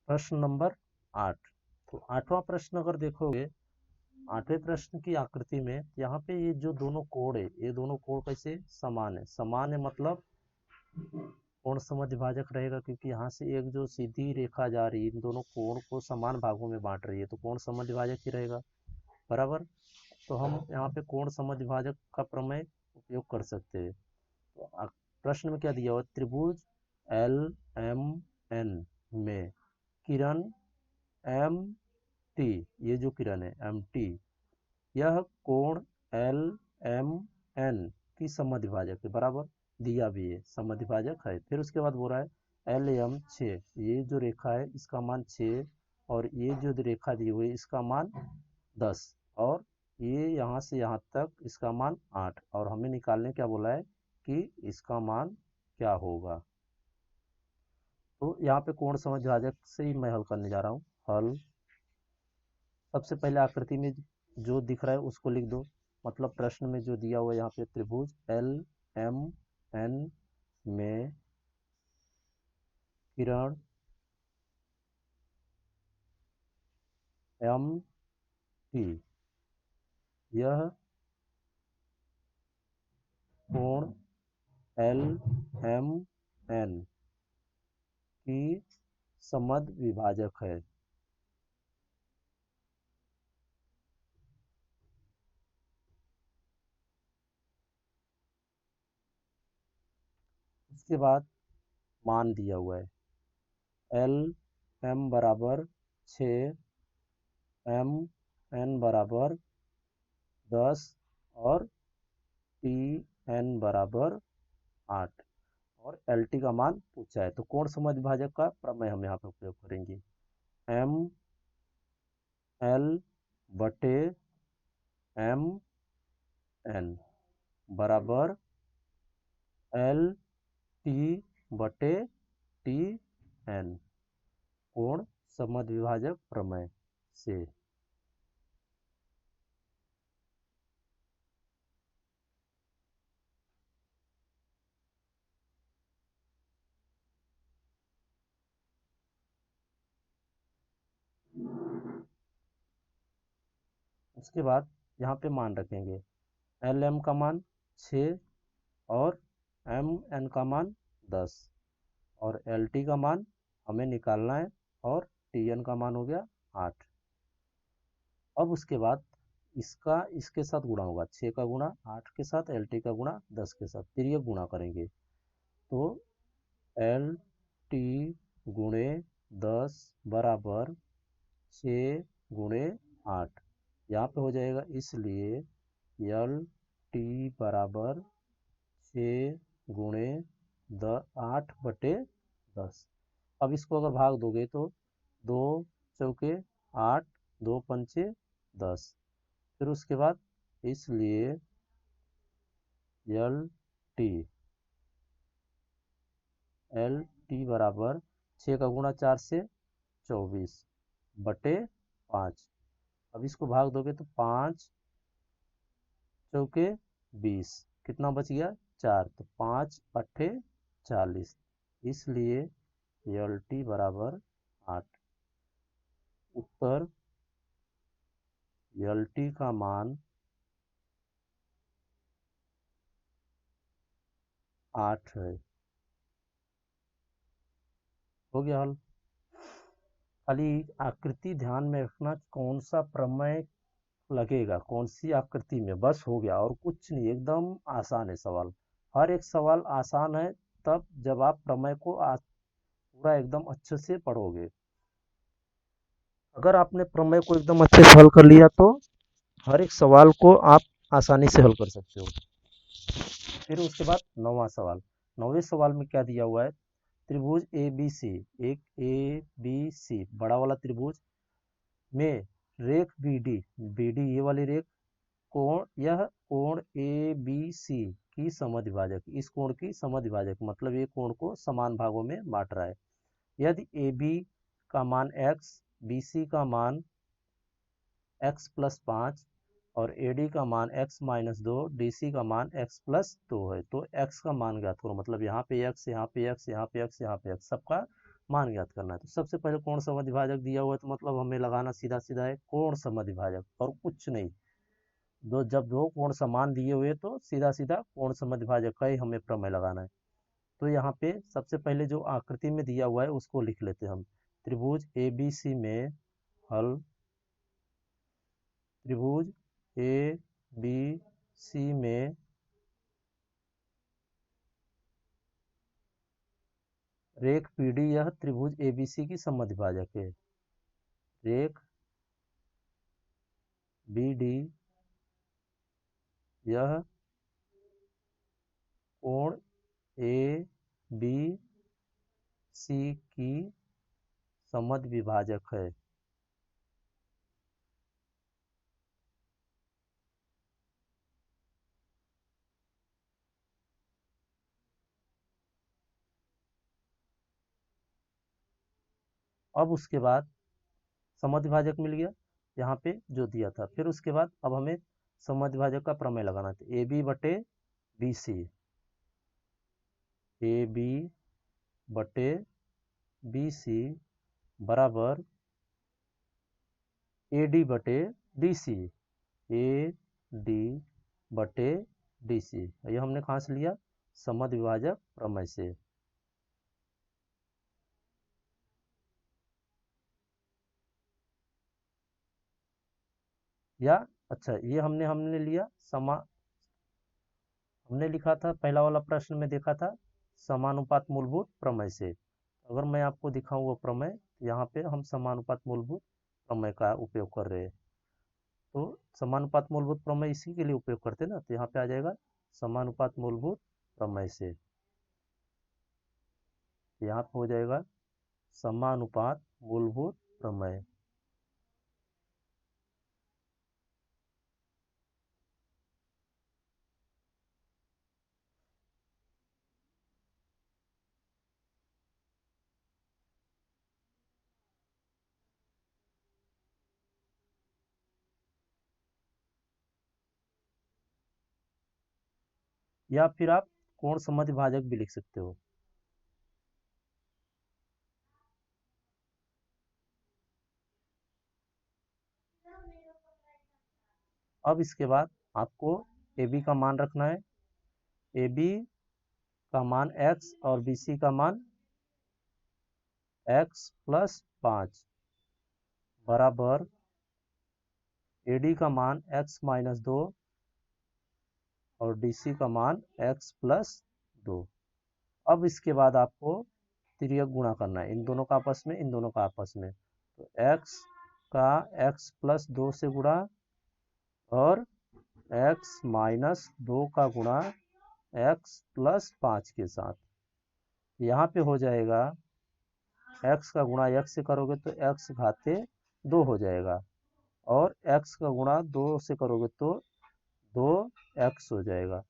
प्रश्न नंबर 8। तो 8वां प्रश्न अगर देखोगे, 8वें प्रश्न की आकृति में यहाँ पे ये जो दोनों कोण है, ये दोनों कोण कैसे समान है। समान है मतलब कोण समद्विभाजक रहेगा, क्योंकि यहाँ से एक जो सीधी रेखा जा रही है इन दोनों कोण को समान भागों में बांट रही है, तो कोण समद्विभाजक ही रहेगा, बराबर। तो हम यहाँ पे कोण समद्विभाजक का प्रमेय उपयोग कर सकते हैं। तो प्रश्न में क्या दिया हुआ, त्रिभुज एल एम एन में किरण एम टी, ये जो किरण है एम टी, यह कोण एल एम एन की समद्विभाजक है, बराबर दिया भी है, समद्विभाजक है। फिर उसके बाद बोल रहा है एल एम 6, ये जो रेखा है इसका मान 6, और ये जो रेखा दी हुई है इसका मान 10, और ये यहाँ से यहाँ तक इसका मान 8, और हमें निकालने क्या बोला है कि इसका मान क्या होगा। तो यहाँ पे कोण समद्विभाजक से ही मैं हल करने जा रहा हूँ। हल, सबसे पहले आकृति में जो दिख रहा है उसको लिख दो। मतलब प्रश्न में जो दिया हुआ है यहाँ पे, त्रिभुज एल एम एन में किरण एम टी, यह कोण एल एम एन की समद्विभाजक है। उसके बाद मान दिया हुआ है, एल एम बराबर 6, एम एन बराबर 10, और टी एन बराबर 8, और एल टी का मान पूछा है। तो कोण समद्विभाजक का प्रमेय हम यहाँ पे उपयोग करेंगे। एम एल बटे एम एन बराबर एल टी बटे टी एन, कोण समद्विभाजक प्रमेय से। उसके बाद यहाँ पे मान रखेंगे, एल एम का मान 6, और एम एन का मान 10, और एल टी का मान हमें निकालना है, और टी एन का मान हो गया 8। अब उसके बाद इसका इसके साथ गुणा होगा, 6 का गुणा 8 के साथ, एल टी का गुणा 10 के साथ, फिर ये गुणा करेंगे। तो एल टी गुणे 10 बराबर 6 गुणे 8, यहाँ पे हो जाएगा, इसलिए एल टी बराबर 6 गुणे 8 बटे 10। अब इसको अगर भाग दोगे तो 2 चौके 8, 2 पंचे 10, फिर उसके बाद इसलिए एल टी एल टी बराबर 6 का गुणा 4 से 24 बटे 5। अब इसको भाग दोगे तो 5 चौके 20, कितना बच गया 4, तो 5 अट्ठे 40, इसलिए एल टी बराबर 8। उत्तर एल टी का मान 8 है। हो गया हल। खाली आकृति ध्यान में रखना, कौन सा प्रमेय लगेगा कौन सी आकृति में, बस हो गया, और कुछ नहीं, एकदम आसान है सवाल। हर एक सवाल आसान है तब जब आप प्रमेय को पूरा एकदम अच्छे से पढ़ोगे। अगर आपने प्रमेय को एकदम अच्छे से हल कर लिया तो हर एक सवाल को आप आसानी से हल कर सकते हो। फिर उसके बाद 9वां सवाल। 9वें सवाल में क्या दिया हुआ है, त्रिभुज ए बी सी, एक ए बी सी बड़ा वाला त्रिभुज में रेख बी डी, बी डी ये वाली रेख, कोण, यह कोण ए बी सी की समद्विभाजक, इस कोण की समद्विभाजक मतलब ये कोण को समान भागों में बांट रहा है। यदि ए बी का मान x, बी सी का मान x प्लस 5, और ए डी का मान x माइनस 2, डी सी का मान x प्लस 2 है, तो x का मान ज्ञात करो। मतलब यहाँ पे x, यहाँ पे x, यहाँ पे x, यहाँ पे x, सबका मान ज्ञात करना है। तो सबसे पहले कोण समद्विभाजक दिया हुआ है तो मतलब हमें लगाना सीधा सीधा है कोण समद्विभाजक और कुछ नहीं। जब दो कोण समान दिए हुए तो सीधा सीधा कोण समद्विभाजक का ही हमें प्रमेय लगाना है। तो यहाँ पे सबसे पहले जो आकृति में दिया हुआ है उसको लिख लेते हैं हम। त्रिभुज ABC में हल, त्रिभुज ABC में रेख PD यह त्रिभुज ABC की समद्विभाजक है। रेख BD यह कोण ABC की समद्विभाजक है। अब उसके बाद समद्विभाजक मिल गया यहाँ पे जो दिया था। फिर उसके बाद अब हमें समद्विभाजक का प्रमेय लगाना था। AB बटे BC, AB बटे BC बराबर AD बटे DC, AD बटे DC। ये हमने कहाँ से लिया? समद्विभाजक प्रमेय से। या अच्छा ये हमने लिया हमने लिखा था पहला वाला प्रश्न में देखा था समानुपात मूलभूत प्रमेय से। अगर मैं आपको दिखाऊं वो प्रमेय, यहाँ पे हम समानुपात मूलभूत प्रमेय का उपयोग कर रहे हैं। तो समानुपात मूलभूत प्रमेय इसी के लिए उपयोग करते हैं ना। तो यहाँ पे आ जाएगा समानुपात मूलभूत प्रमेय से। यहाँ पे हो जाएगा समानुपात मूलभूत प्रमेय। या फिर आप कोण समद्विभाजक भी लिख सकते हो। अब इसके बाद आपको AB का मान रखना है। AB का मान x और BC का मान x प्लस 5 बराबर AD का मान x माइनस 2 और DC का मान x प्लस 2। अब इसके बाद आपको तिर्यक गुणा करना है इन दोनों का आपस में, इन दोनों का आपस में। तो x का x प्लस 2 से गुणा और x माइनस 2 का गुणा x प्लस 5 के साथ। यहाँ पे हो जाएगा x का गुणा x से करोगे तो x घाते 2 हो जाएगा और x का गुणा 2 से करोगे तो 2x हो जाएगा।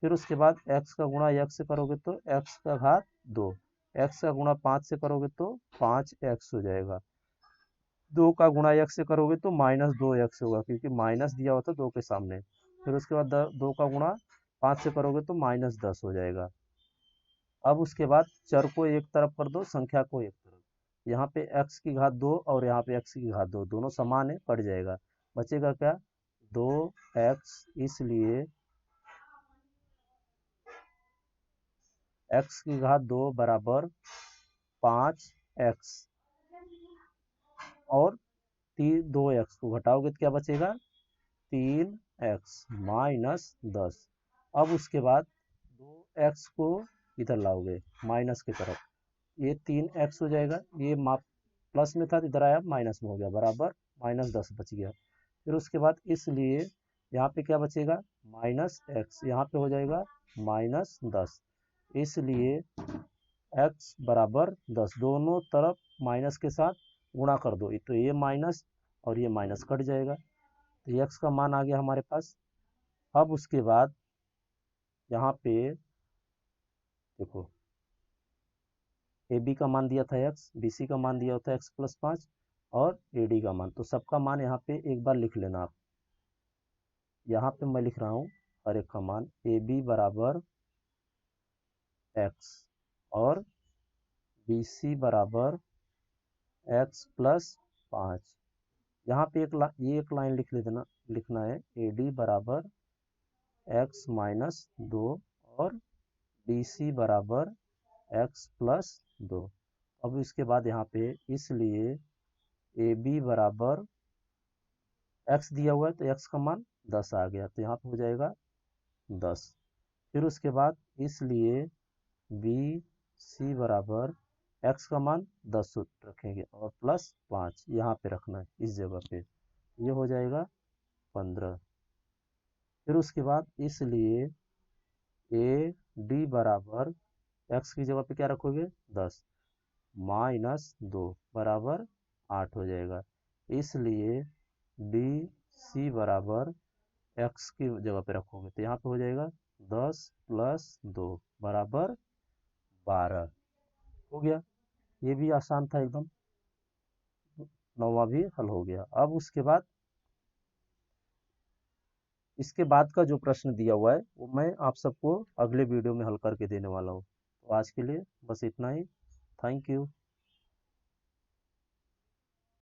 फिर उसके बाद x का गुणा x से करोगे तो x का घात 2, x का गुणा 5 से करोगे तो 5x हो जाएगा। 2 का गुणा x से करोगे तो माइनस 2x होगा क्योंकि माइनस दिया हुआ था 2 के सामने। फिर उसके बाद 2 का गुणा 5 से करोगे तो माइनस 10 हो जाएगा। अब उसके बाद चर को एक तरफ कर दो, संख्या को एक तरफ। यहाँ पे x की घात 2 और यहाँ पे x की घात 2 दोनों समान है, कट जाएगा। बचेगा क्या? 2x, इसलिए x की घात 2 बराबर 5x और 2x को घटाओगे तो क्या बचेगा? 3x minus 10। अब उसके बाद 2x को इधर लाओगे माइनस की तरफ, ये 3x हो जाएगा। ये माप प्लस में था तो इधर आया माइनस में हो गया, बराबर माइनस 10 बच गया। फिर उसके बाद इसलिए यहाँ पे क्या बचेगा? माइनस x, यहाँ पे हो जाएगा माइनस 10। इसलिए x बराबर 10, दोनों तरफ माइनस के साथ गुणा कर दो तो ये माइनस और ये माइनस कट जाएगा। तो x का मान आ गया हमारे पास। अब उसके बाद यहाँ पे देखो AB का मान दिया था x, BC का मान दिया होता है x प्लस 5 और AD का मान। तो सबका मान यहाँ पे एक बार लिख लेना आप। यहाँ पे मैं लिख रहा हूँ हर एक का मान। AB बराबर x और BC बराबर x प्लस 5। यहाँ पे ये एक लाइन लिखना है AD बराबर x माइनस 2 और BC बराबर x प्लस 2। अब इसके बाद यहाँ पे इसलिए AB बराबर x दिया हुआ है तो x का मान 10 आ गया, तो यहाँ पे हो जाएगा 10। फिर उसके बाद इसलिए BC बराबर x का मान 10 रखेंगे और प्लस 5 यहाँ पे रखना है इस जगह पे, ये हो जाएगा 15। फिर उसके बाद इसलिए AD बराबर x की जगह पे क्या रखोगे 10 माइनस 2 बराबर 8 हो जाएगा। इसलिए BC बराबर x की जगह पे रखोगे तो यहाँ पे हो जाएगा 10 प्लस 2 बराबर 12। हो गया, ये भी आसान था एकदम, 9वां भी हल हो गया। अब उसके बाद इसके बाद का जो प्रश्न दिया हुआ है वो मैं आप सबको अगले वीडियो में हल करके देने वाला हूँ। तो आज के लिए बस इतना ही। Thank you.